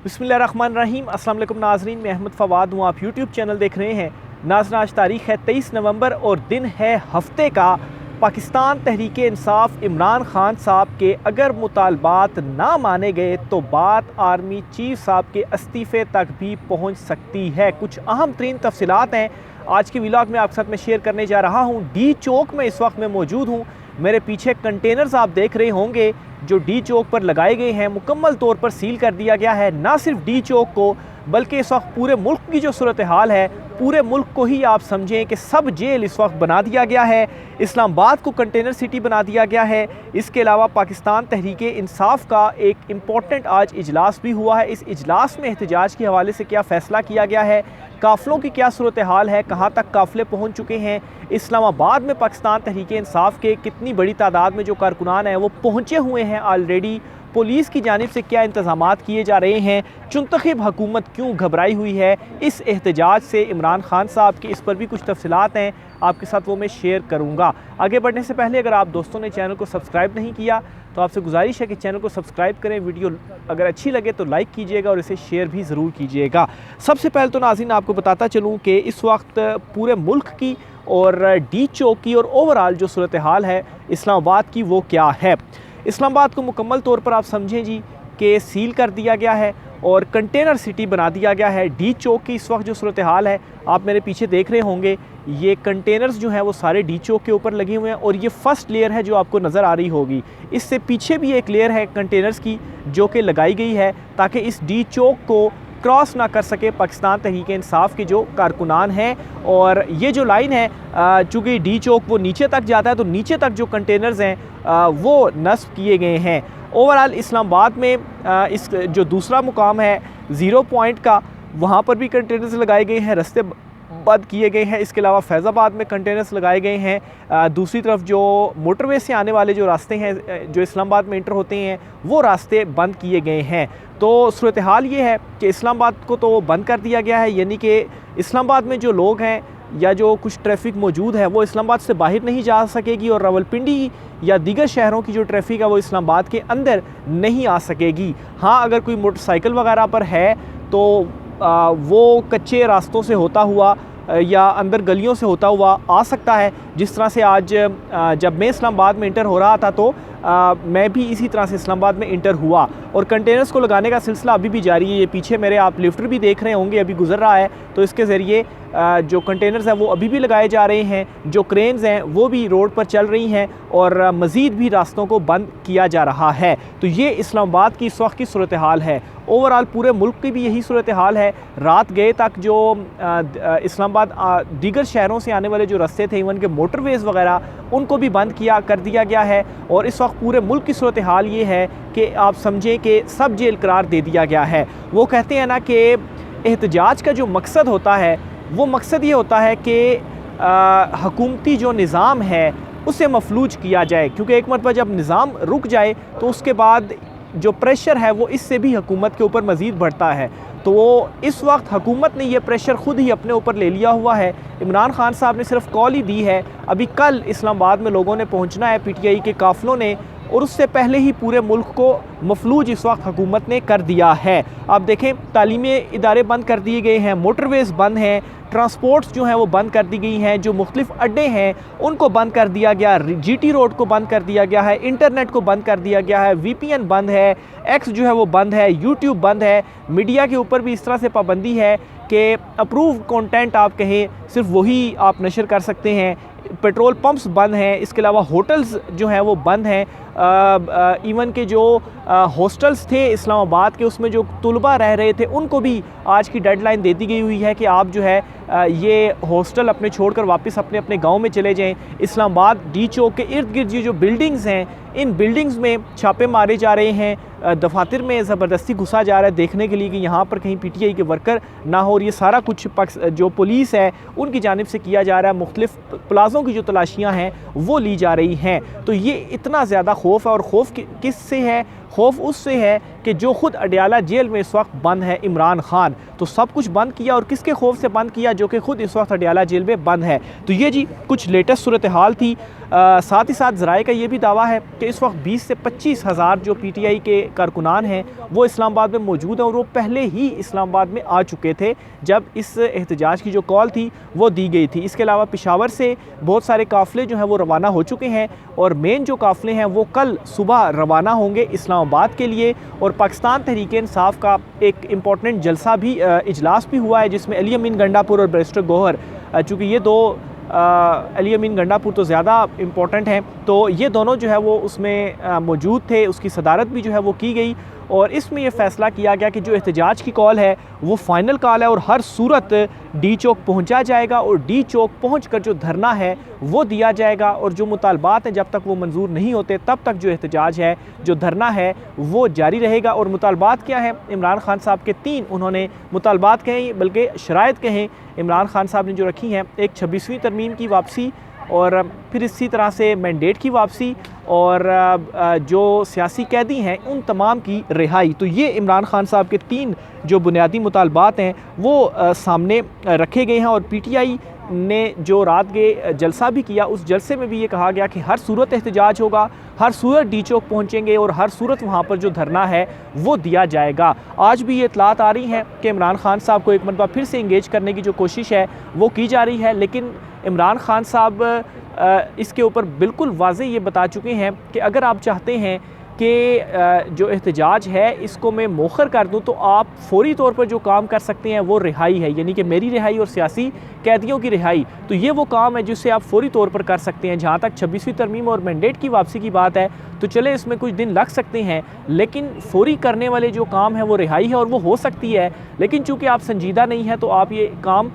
बिस्मिल्लाहिर्रहमानिर्रहीम। अस्सलाम वालेकुम नाज़रीन, मैं अहमद फ़वाद हूँ। आप यूट्यूब चैनल देख रहे हैं। नाज़रीन, आज तारीख़ है 23 नवंबर और दिन है हफ्ते का। पाकिस्तान तहरीक इंसाफ इमरान खान साहब के अगर मुतालबात ना माने गए तो बात आर्मी चीफ साहब के इस्तीफ़े तक भी पहुँच सकती है। कुछ अहम तरीन तफसीलात हैं आज की व्लॉग में आपके साथ मैं शेयर करने जा रहा हूँ। डी चौक में इस वक्त मैं मौजूद हूँ। मेरे पीछे कंटेनर्स आप देख रहे होंगे जो डी चौक पर लगाए गए हैं, मुकम्मल तौर पर सील कर दिया गया है। ना सिर्फ डी चौक को बल्कि इस वक्त पूरे मुल्क की जो सूरत हाल है, पूरे मुल्क को ही आप समझें कि सब जेल इस वक्त बना दिया गया है। इस्लामाबाद को कंटेनर सिटी बना दिया गया है। इसके अलावा पाकिस्तान तहरीक इंसाफ का एक इम्पॉर्टेंट आज इजलास भी हुआ है। इस इजलास में एहतजाज के हवाले से क्या फ़ैसला किया गया है, काफ़िलों की क्या सूरत हाल है, कहाँ तक काफ़िले पहुँच चुके हैं, इस्लामाबाद में पाकिस्तान तहरीक इंसाफ के कितनी बड़ी तादाद में जो कारकुनान हैं वो पहुँचे हुए हैं ऑलरेडी, पुलिस की जानिब से क्या इंतज़ामात किए जा रहे हैं, चुनतखब हुकूमत क्यों घबराई हुई है इस एहतजाज से इमरान खान साहब की, इस पर भी कुछ तफसीलात हैं आपके साथ, वो मैं शेयर करूँगा। आगे बढ़ने से पहले अगर आप दोस्तों ने चैनल को सब्सक्राइब नहीं किया तो आपसे गुजारिश है कि चैनल को सब्सक्राइब करें। वीडियो अगर अच्छी लगे तो लाइक कीजिएगा और इसे शेयर भी ज़रूर कीजिएगा। सबसे पहले तो नाज़रीन आपको बताता चलूँ कि इस वक्त पूरे मुल्क की और डी चौक की और ओवरऑल जो सूरत हाल है इस्लामाबाद की वो क्या है। इस्लामाबाद को मुकम्मल तौर पर आप समझें जी कि सील कर दिया गया है और कंटेनर सिटी बना दिया गया है। डी चौक की इस वक्त जो सूरत हाल है आप मेरे पीछे देख रहे होंगे, ये कंटेनर्स जो हैं वो सारे डी चौक के ऊपर लगे हुए हैं और ये फ़र्स्ट लेयर है जो आपको नज़र आ रही होगी। इससे पीछे भी एक लेयर है कंटेनर्स की जो कि लगाई गई है ताकि इस डी चौक को क्रॉस ना कर सके पाकिस्तान तहरीक इंसाफ के जो कारकुनान हैं। और ये जो लाइन है, चूँकि डी चौक वो नीचे तक जाता है तो नीचे तक जो कंटेनर्स हैं वो नस्ब किए गए हैं। ओवरऑल इस्लामाबाद में इस जो दूसरा मुकाम है ज़ीरो पॉइंट का, वहाँ पर भी कंटेनर्स लगाए गए हैं, रास्ते बंद किए गए हैं। इसके अलावा फैज़ाबाद में कंटेनर्स लगाए गए हैं। दूसरी तरफ जो मोटरवे से आने वाले जो रास्ते हैं जो इस्लामाबाद में इंटर होते हैं वो रास्ते बंद किए गए हैं। तो सूरत हाल ये है कि इस्लामाबाद को तो बंद कर दिया गया है, यानी कि इस्लामाबाद में जो लोग हैं या जो कुछ ट्रैफिक मौजूद है वो इस्लामाबाद से बाहर नहीं जा सकेगी और रावलपिंडी या दीगर शहरों की जो ट्रैफिक है वो इस्लामाबाद के अंदर नहीं आ सकेगी। हाँ, अगर कोई मोटरसाइकिल वगैरह पर है तो वो कच्चे रास्तों से होता हुआ या अंदर गलियों से होता हुआ आ सकता है। जिस तरह से आज जब मैं इस्लामाबाद में इंटर हो रहा था तो मैं भी इसी तरह से इस्लामाबाद में इंटर हुआ और कंटेनर्स को लगाने का सिलसिला अभी भी जारी है। ये पीछे मेरे आप लिफ्टर भी देख रहे होंगे, अभी गुजर रहा है, तो इसके ज़रिए जो कंटेनर्स हैं वो अभी भी लगाए जा रहे हैं। जो क्रेन्स हैं वो भी रोड पर चल रही हैं और मज़ीद भी रास्तों को बंद किया जा रहा है। तो ये इस्लामाबाद की इस वक्त की सूरत हाल है। ओवरऑल पूरे मुल्क की भी यही सूरत हाल है। रात गए तक जो इस्लामाबाद दीगर शहरों से आने वाले जो रास्ते थे, इवन के मोटरवेज़ वगैरह, उनको भी बंद कर दिया गया है। और इस वक्त पूरे मुल्क की सूरत हाल ये है कि आप समझें कि सब जेल करार दे दिया गया है। वो कहते हैं ना कि एहतजाज का जो मकसद होता है वो मकसद ये होता है कि हुकूमती जो निज़ाम है उसे मफलूज किया जाए, क्योंकि एक मरतबा जब निज़ाम रुक जाए तो उसके बाद जो प्रेशर है वो इससे भी हुकूमत के ऊपर मज़ीद बढ़ता है। तो वो इस वक्त हुकूमत ने ये प्रेशर ख़ुद ही अपने ऊपर ले लिया हुआ है। इमरान खान साहब ने सिर्फ कॉल ही दी है। अभी कल इस्लामाबाद में लोगों ने पहुंचना है, पीटीआई के काफ़िलों ने, और उससे पहले ही पूरे मुल्क को मफलूज इस वक्त हुकूमत ने कर दिया है। आप देखें, तालीमी इदारे बंद कर दिए गए हैं, मोटरवेज़ बंद हैं, ट्रांसपोर्ट्स जो हैं वो बंद कर दी गई हैं, जो मुख्तलिफ अड्डे हैं उनको बंद कर दिया गया, जीटी रोड को बंद कर दिया गया है, इंटरनेट को बंद कर दिया गया है, वीपीएन बंद है, एक्स जो है वो बंद है, यूट्यूब बंद है। मीडिया के ऊपर भी इस तरह से पाबंदी है कि अप्रूव कंटेंट आप कहें सिर्फ वही आप नशर कर सकते हैं। पेट्रोल पंप्स बंद हैं। इसके अलावा होटल्स जो हैं वो बंद हैं। इवन के जो हॉस्टल्स थे इस्लामाबाद के, उसमें जो तुलबा रह रहे थे उनको भी आज की डेडलाइन दे दी गई हुई है कि आप जो है ये हॉस्टल अपने छोड़कर वापस अपने अपने गांव में चले जाएं। इस्लामाबाद डी चौक के इर्द गिर्द ये जो बिल्डिंग्स हैं, इन बिल्डिंग्स में छापे मारे जा रहे हैं, दफातर में ज़बरदस्ती घुसा जा रहा है देखने के लिए कि यहाँ पर कहीं पीटीआई के वर्कर ना हो। और ये सारा कुछ जो पुलिस है उनकी जानिब से किया जा रहा है। मुख्तलिफ प्लाज़ों की जो तलाशियाँ हैं वो ली जा रही हैं। तो ये इतना ज़्यादा खौफ है, और खौफ किस से है? खौफ उससे है कि जो खुद अडयाला जेल में इस वक्त बंद है इमरान खान, तो सब कुछ बंद किया और किसके खौफ से बंद किया, जो कि खुद इस वक्त अडयाला जेल में बंद है। तो ये जी कुछ लेटेस्ट सूरत हाल थी। साथ ही साथ ज़राए का ये भी दावा है कि इस वक्त 20 से 25 हज़ार जो PTI के कारकुनान हैं वो इस्लामाबाद में मौजूद हैं और वो पहले ही इस्लामाबाद में आ चुके थे जब इस एहतजाज की जो कॉल थी वो दी गई थी। इसके अलावा पेशावर से बहुत सारे काफ़िले जो हैं वो रवाना हो चुके हैं और मेन जो काफ़िले हैं वो कल सुबह रवाना होंगे इस्लामाबाद के लिए। और पाकिस्तान तहरीक इंसाफ का एक इम्पॉर्टेंट जलसा भी इजलास भी हुआ है जिसमें अली अमीन गंडापुर और बैरिस्टर गौहर, चूँकि ये दो अली अमीन गंडापुर तो ज़्यादा इम्पॉर्टेंट हैं, तो ये दोनों जो है वो उसमें मौजूद थे। उसकी सदारत भी जो है वो की गई और इसमें यह फ़ैसला किया गया कि जो एहतजाज की कॉल है वो फ़ाइनल कॉल है और हर सूरत डी चौक पहुंचा जाएगा और डी चौक पहुंचकर जो धरना है वो दिया जाएगा और जो मुतालबात हैं जब तक वो मंजूर नहीं होते तब तक जो एहतजाज है, जो धरना है वो जारी रहेगा। और मुतालबात क्या हैं, इमरान खान साहब के 3 उन्होंने मुतालबात कहें बल्कि शराइत कहें इमरान खान साहब ने जो रखी हैं, एक 26वीं तरमीम की वापसी और फिर इसी तरह से मैंडेट की वापसी और जो सियासी कैदी हैं उन तमाम की रिहाई। तो ये इमरान खान साहब के 3 जो बुनियादी मुतालबात हैं वो सामने रखे गए हैं। और PTI ने जो रात के जलसा भी किया उस जलसे में भी ये कहा गया कि हर सूरत एहतजाज होगा, हर सूरत डी चौक पहुँचेंगे और हर सूरत वहाँ पर जो धरना है वो दिया जाएगा। आज भी ये इतलात आ रही हैं कि इमरान खान साहब को एक मरतबा फिर से इंगेज करने की जो कोशिश है वो की जा रही है, लेकिन इमरान खान साहब इसके ऊपर बिल्कुल वाज़ेह ये बता चुके हैं कि अगर आप चाहते हैं कि जो एहतजाज है इसको मैं मौखर कर दूं तो आप फौरी तौर पर जो काम कर सकते हैं वो रिहाई है, यानी कि मेरी रिहाई और सियासी कैदियों की रिहाई। तो ये वो काम है जिससे आप फौरी तौर पर कर सकते हैं। जहाँ तक 26वीं तरमीम और मैंडेट की वापसी की बात है तो चले इसमें कुछ दिन लग सकते हैं, लेकिन फौरी करने वाले जो काम है वो रिहाई है और वो हो सकती है। लेकिन चूँकि आप संजीदा नहीं हैं तो आप ये काम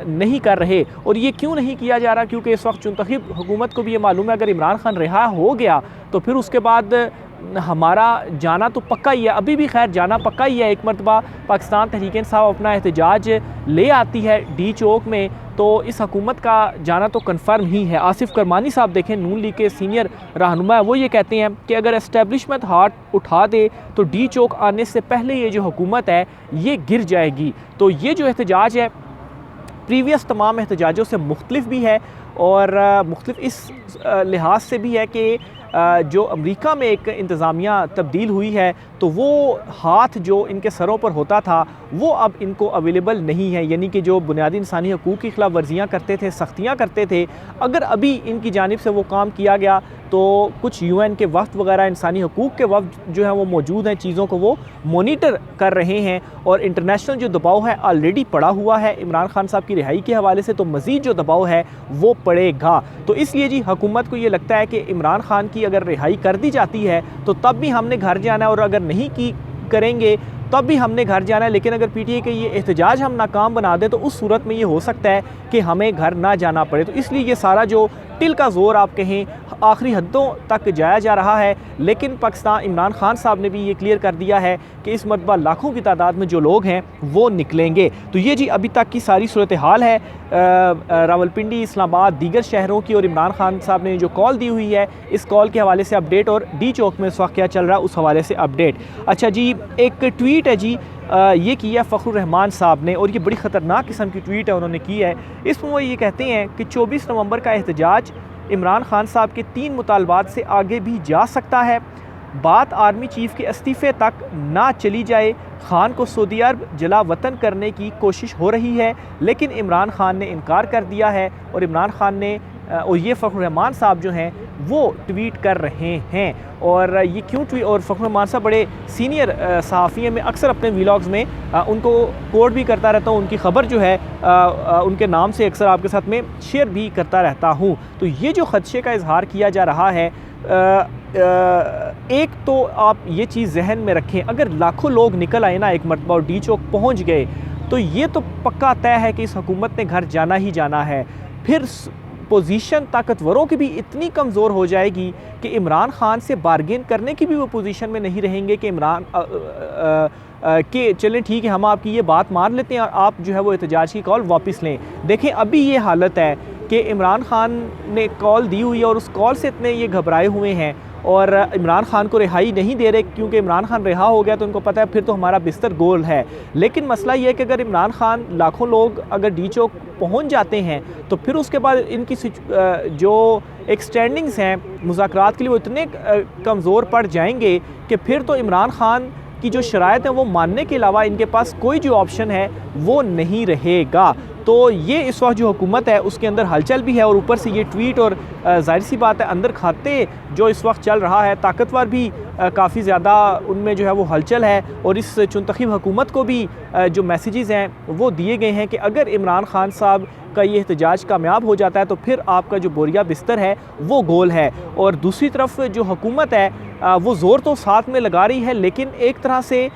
नहीं कर रहे। और ये क्यों नहीं किया जा रहा, क्योंकि इस वक्त मुंतखब हुकूमत को भी ये मालूम है अगर इमरान खान रिहा हो गया तो फिर उसके बाद हमारा जाना तो पक्का ही है। अभी भी खैर जाना पक्का ही है। एक मरतबा पाकिस्तान तहरीक इंसाफ अपना एहतजाज ले आती है डी चौक में तो इस हुकूमत का जाना तो कन्फर्म ही है। आसिफ करमानी साहब देखें, नून लीग के सीनियर रहनुमा है, वो ये कहते हैं कि अगर एस्टेब्लिशमेंट हाथ उठा दे तो डी चौक आने से पहले ये जो हुकूमत है ये गिर जाएगी। तो ये जो एहतजाज है प्रीवियस तमाम एहतजाजों से मुख्तलिफ भी है और मुख्तलिफ इस लिहाज से भी है कि जो अमेरिका में एक इंतज़ामिया तब्दील हुई है तो वो हाथ जो इनके सरों पर होता था वो अब इनको अवेलेबल नहीं है, यानी कि जो बुनियादी इंसानी हकूक़ की खिलाफ वर्जियाँ करते थे, सख्तियाँ करते थे, अगर अभी इनकी जानिब से वो काम किया गया तो कुछ UN के वफ़द वगैरह इंसानी हकूक़ के वफ़द जो हैं वो मौजूद हैं, चीज़ों को वो मोनीटर कर रहे हैं और इंटरनेशनल जो दबाव है ऑलरेडी पड़ा हुआ है इमरान खान साहब की रिहाई के हवाले से, तो मज़ीद जो दबाव है वो पड़ेगा। तो इसलिए जी हुकूमत को ये लगता है कि इमरान खान की अगर रिहाई कर दी जाती है तो तब भी हमने घर जाना है और अगर नहीं की करेंगे तब भी हमने घर जाना है। लेकिन अगर PTI के ये एहतजाज हम नाकाम बना दें तो उस सूरत में ये हो सकता है कि हमें घर ना जाना पड़े। तो इसलिए ये सारा जो टिल का ज़ोर आप कहें आखिरी हदों तक जाया जा रहा है। लेकिन पाकिस्तान इमरान खान साहब ने भी ये क्लियर कर दिया है कि इस मरतबा लाखों की तादाद में जो लोग हैं वो निकलेंगे। तो ये जी अभी तक की सारी सूरत हाल है रावलपिंडी, इस्लामाबाद, दीगर शहरों की और इमरान खान साहब ने जो कॉल दी हुई है इस कॉल के हवाले से अपडेट और डी चौक में इस वक्त क्या चल रहा है उस हवाले से अपडेट। अच्छा जी, एक ट्वीट है जी ये की है फ़खरुर रहमान साहब ने और ये बड़ी ख़तरनाक किस्म की ट्वीट है उन्होंने की है। इसमें वो ये कहते हैं कि 24 नवंबर का एहतजाज इमरान खान साहब के 3 मुतालबात से आगे भी जा सकता है। बात आर्मी चीफ़ के इस्तीफ़े तक ना चली जाए। खान को सऊदी अरब जला वतन करने की कोशिश हो रही है लेकिन इमरान खान ने इनकार कर दिया है और इमरान खान ने और ये फ़खरुर रहमान साहब जो हैं वो ट्वीट कर रहे हैं। और ये क्यों ट्वीट, और फ़खरुर रहमान साहब बड़े सीनियर सहाफ़ी हैं, मैं अक्सर अपने व्लॉग्स में उनको कोट भी करता रहता हूँ, उनकी ख़बर जो है उनके नाम से अक्सर आपके साथ में शेयर भी करता रहता हूँ। तो ये जो ख़दशे का इजहार किया जा रहा है एक तो आप ये चीज़ जहन में रखें, अगर लाखों लोग निकल आए ना एक मरतबा और डी चौक पहुँच गए तो ये तो पक्का तय है कि इस हुकूमत ने घर जाना ही जाना है। फिर पोजीशन ताकतवरों की भी इतनी कमज़ोर हो जाएगी कि इमरान खान से बार्गेन करने की भी वो पोजीशन में नहीं रहेंगे कि इमरान कि चलें ठीक है हम आपकी ये बात मान लेते हैं और आप जो है वो एहतजाज की कॉल वापस लें। देखें अभी ये हालत है कि इमरान खान ने कॉल दी हुई है और उस कॉल से इतने ये घबराए हुए हैं और इमरान खान को रिहाई नहीं दे रहे, क्योंकि इमरान खान रिहा हो गया तो उनको पता है फिर तो हमारा बिस्तर गोल है। लेकिन मसला ये है कि अगर इमरान खान, लाखों लोग अगर डी चौक पहुँच जाते हैं तो फिर उसके बाद इनकी जो एक स्टैंडिंग्स हैं मुज़ाकरात के लिए वो इतने कमज़ोर पड़ जाएंगे कि फिर तो इमरान खान की जो शराइत है वो मानने के अलावा इनके पास कोई जो ऑप्शन है वो नहीं रहेगा। तो ये इस वक्त जो हुकूमत है उसके अंदर हलचल भी है, और ऊपर से ये ट्वीट, और जाहिर सी बात है अंदर खाते जो इस वक्त चल रहा है ताकतवर भी काफ़ी ज़्यादा उनमें जो है वो हलचल है। और इस चुनतखब हुकूमत को भी जो मैसेजेस हैं वो दिए गए हैं कि अगर इमरान खान साहब का ये एहतजाज कामयाब हो जाता है तो फिर आपका जो बोरिया बिस्तर है वो गोल है। और दूसरी तरफ जो हुकूमत है वो ज़ोर तो साथ में लगा रही है, लेकिन एक तरह से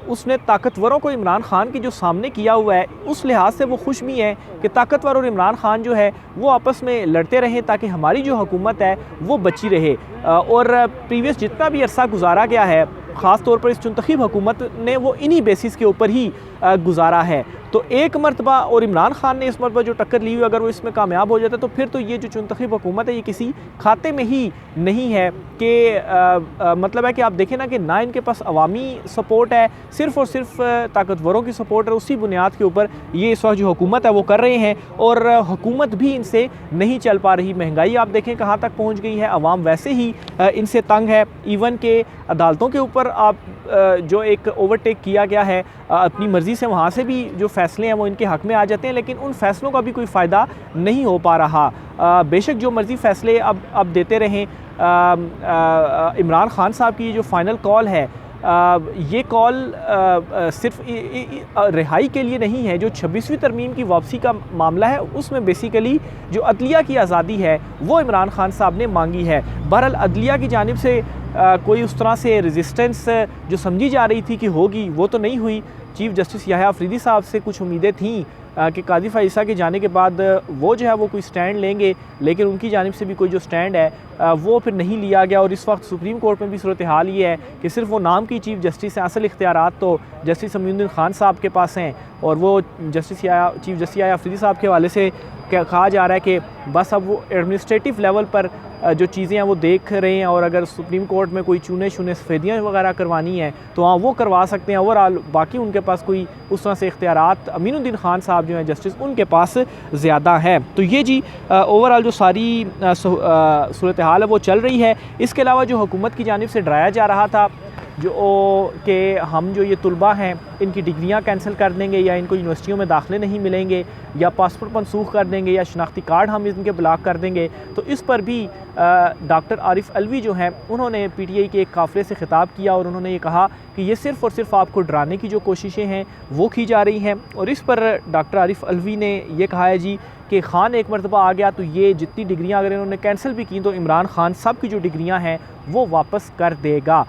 उसने ताकतवरों को इमरान खान के जो सामने किया हुआ है उस लिहाज से वो खुश भी हैं कि ताकतवर और इमरान खान जो है वो आपस में लड़ते रहें ताकि हमारी जो हुकूमत है वो बची रहे। और प्रीवियस जितना भी अरसा गुजारा गया है, ख़ास तौर पर इस चुनतखब हुकूमत ने वो इन्हीं बेसिस के ऊपर ही गुजारा है। तो एक मरतबा, और इमरान खान ने इस मरतबा जो टक्कर ली हुई, अगर वो इसमें कामयाब हो जाता तो फिर तो ये जो चुनतखब हुकूमत है ये किसी खाते में ही नहीं है। कि मतलब है कि आप देखें ना कि ना इनके पास अवामी सपोर्ट है, सिर्फ़ और सिर्फ ताकतवरों की सपोर्ट है। उसी बुनियाद के ऊपर ये इस वक्त जो हुकूमत है वो कर रहे हैं, और हुकूमत भी इनसे नहीं चल पा रही। महंगाई आप देखें कहाँ तक पहुँच गई है, अवाम वैसे ही इनसे तंग है। इवन के अदालतों के ऊपर आप जो एक ओवरटेक किया गया है अपनी मर्ज़ी से, वहाँ से भी जो फ़ैसले हैं वो इनके हक़ में आ जाते हैं, लेकिन उन फ़ैसलों का भी कोई फ़ायदा नहीं हो पा रहा। बेशक जो मर्ज़ी फ़ैसले अब देते रहें, इमरान खान साहब की जो फ़ाइनल कॉल है ये कॉल सिर्फ रिहाई के लिए नहीं है। जो 26वीं तरमीम की वापसी का मामला है उसमें बेसिकली जो अदलिया की आज़ादी है वो इमरान खान साहब ने मांगी है। बहरहाल अदलिया की जानिब से कोई उस तरह से रेजिस्टेंस जो समझी जा रही थी कि होगी वो तो नहीं हुई। चीफ़ जस्टिस याह्या अफरीदी साहब से कुछ उम्मीदें थीं कि काजी फ़ाइज़ा के जाने के बाद वो जो है वो कोई स्टैंड लेंगे, लेकिन उनकी जानिब से भी कोई जो स्टैंड है वो फिर नहीं लिया गया। और इस वक्त सुप्रीम कोर्ट में भी सूरत हाल ये है कि सिर्फ वो नाम की चीफ़ जस्टिस हैं, असल इख्तियारात तो जस्टिस अमीनुद्दीन खान साहब के पास हैं। और वो चीफ़ जस्टिस याह्या अफरीदी साहब के हवाले से कहा जा रहा है कि बस अब वो एडमिनिस्ट्रेटिव लेवल पर जो चीज़ें हैं वो देख रहे हैं, और अगर सुप्रीम कोर्ट में कोई चुने सफ़ेदियाँ वगैरह करवानी है तो हाँ वो करवा सकते हैं। ओवरऑल बाकी उनके पास कोई उस तरह से इख्तियारात अमीनुद्दीन खान साहब जो हैं जस्टिस उनके पास ज़्यादा है। तो ये जी ओवरऑल जो सारी सूरत हाल है वो चल रही है। इसके अलावा जो हुकूमत की जानिब से डराया जा रहा था जो कि हम जो ये तुलबा हैं इनकी डिग्रियां कैंसिल कर देंगे, या इनको यूनिवर्सिटियों में दाखिले नहीं मिलेंगे, या पासपोर्ट मनसूख कर देंगे, या शनाख्ती कार्ड हम इनके ब्लॉक कर देंगे, तो इस पर भी डॉक्टर आरिफ अलवी जो हैं उन्होंने PTI के एक काफ़िले से ख़िताब किया, और उन्होंने ये कहा कि ये सिर्फ़ और सिर्फ आपको डराने की जो कोशिशें हैं वो की जा रही हैं। और इस पर डॉक्टर आरिफ अलवी ने ये कहा है जी कि खान एक मरतबा आ गया तो ये जितनी डिग्रियां अगर इन्होंने कैंसिल भी की तो इमरान खान सब की जो डिग्रियां हैं वो वापस कर देगा।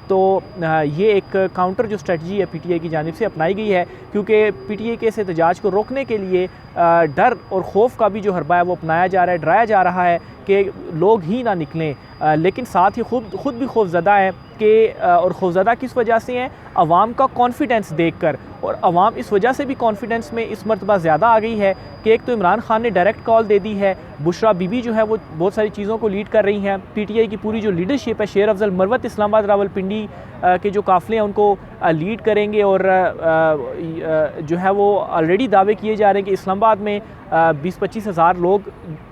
तो ये एक काउंटर जो स्ट्रेटजी है PTI की जानिब से अपनाई गई है, क्योंकि PTI के इस एहतजाज को रोकने के लिए डर और खौफ का भी जो हरबा है वो अपनाया जा रहा है। डराया जा रहा है कि लोग ही ना निकलें, लेकिन साथ ही खुद भी खौफज़दा है कि और खौफज़दा किस वजह से हैं, अवाम का कॉन्फिडेंस देखकर। और अवाम इस वजह से भी कॉन्फिडेंस में इस मरतबा ज़्यादा आ गई है कि एक तो इमरान खान ने डायरेक्ट कॉल दे दी है, बुशरा बीबी जो है वो बहुत सारी चीज़ों को लीड कर रही हैं। PTI की पूरी जो लीडरशिप है, शेर अफजल मरवत इस्लामाबाद रावलपिंडी के जो काफ़िले हैं उनको लीड करेंगे, और जो है वो ऑलरेडी दावे किए जा रहे हैं कि इस्लामाबाद में 20-25 हज़ार लोग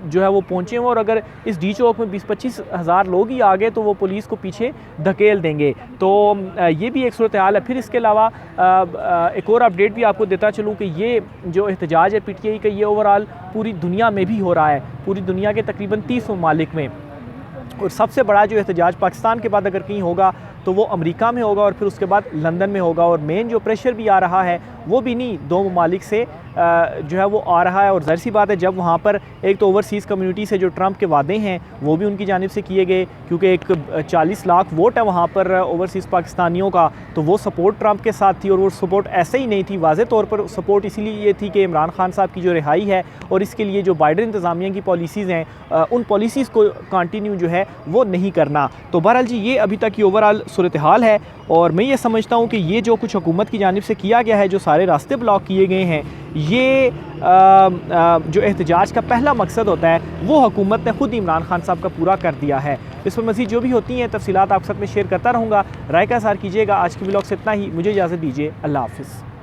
जो है वो पहुँचे हुए, और अगर इस डी चौक में 20-25 हज़ार लोग ही आ गए तो वो पुलिस को पीछे धकेल देंगे। तो ये भी एक सूरत हाल है। फिर इसके अलावा एक और अपडेट भी आपको देता चलूँ कि ये जो एहतजाज है PTI का ये ओवरऑल पूरी दुनिया में भी हो रहा है, पूरी दुनिया के तकरीबन 30 ममालिक में। और सबसे बड़ा जो एहतजाज पाकिस्तान के बाद अगर कहीं होगा तो वो अमेरिका में होगा, और फिर उसके बाद लंदन में होगा। और मेन जो प्रेशर भी आ रहा है वो भी नहीं 2 ममालिक से जो है वो आ रहा है। और ज़ाहिर सी बात है जब वहाँ पर एक तो ओवरसीज़ कम्युनिटी से जो ट्रंप के वादे हैं वो भी उनकी जानिब से किए गए, क्योंकि एक 40 लाख वोट है वहाँ पर ओवरसीज़ पाकिस्तानियों का, तो वो सपोर्ट ट्रंप के साथ थी। और वो सपोर्ट ऐसे ही नहीं थी, वाज़े तौर पर सपोर्ट इसीलिए ये थी कि इमरान खान साहब की जो रिहाई है और इसके लिए जो बाइडन इंतज़ामिया की पॉलिसीज़ हैं उन पॉलिसीज़ को कंटिन्यू जो है वो नहीं करना। तो बहरहाल जी ये अभी तक की ओवरऑल सूरत हाल है। और मैं ये समझता हूँ कि ये जो कुछ हुकूमत की जानिब से किया गया है, जो सारे रास्ते ब्लॉक किए गए हैं, ये जो एहतजाज का पहला मकसद होता है वो हुकूमत ने ख़ुद इमरान खान साहब का पूरा कर दिया है। इस पर मज़ीद जो भी होती हैं तफसीलात आपके साथ में शेयर करता रहूँगा। राय का इज़हार कीजिएगा। आज के व्लॉग से इतना ही, मुझे इजाज़त दीजिए। अल्लाह हाफ़िज़।